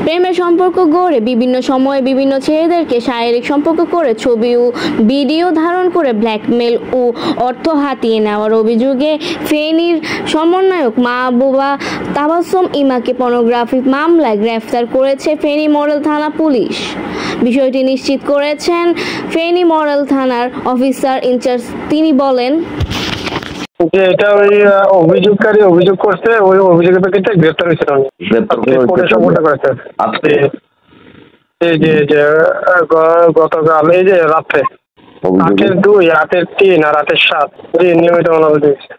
প্রেমের সম্পর্ক গড়ে বিভিন্ন সময়ে বিভিন্ন ছেলেদেরকে শারীরিক সম্পর্ক করে ছবি ও ভিডিও ধারণ করে ব্ল্যাকমেল ও অর্থ হাতিয়ে নেওয়ার অভিযোগে ফেনীর সমন্বয়ক মাহবুবা তাবাসসুম ইমাকে পর্নোগ্রাফি মামলায় গ্রেফতার করেছে ফেনী মডেল থানা পুলিশ। বিষয়টি নিশ্চিত করেছেন ফেনী মডেল থানার অফিসার ইনচার্জ। তিনি বলেন যে এটা ওই অভিযোগকারী অভিযোগ করছে, ওই অভিযোগের প্রেক্ষিতে গ্রেফতার হয়েছে। আজকে এই যে গতকাল এই যে রাতে 8/2, 8/3 আর 8/7 নিয়মিত মামলা দিয়েছে।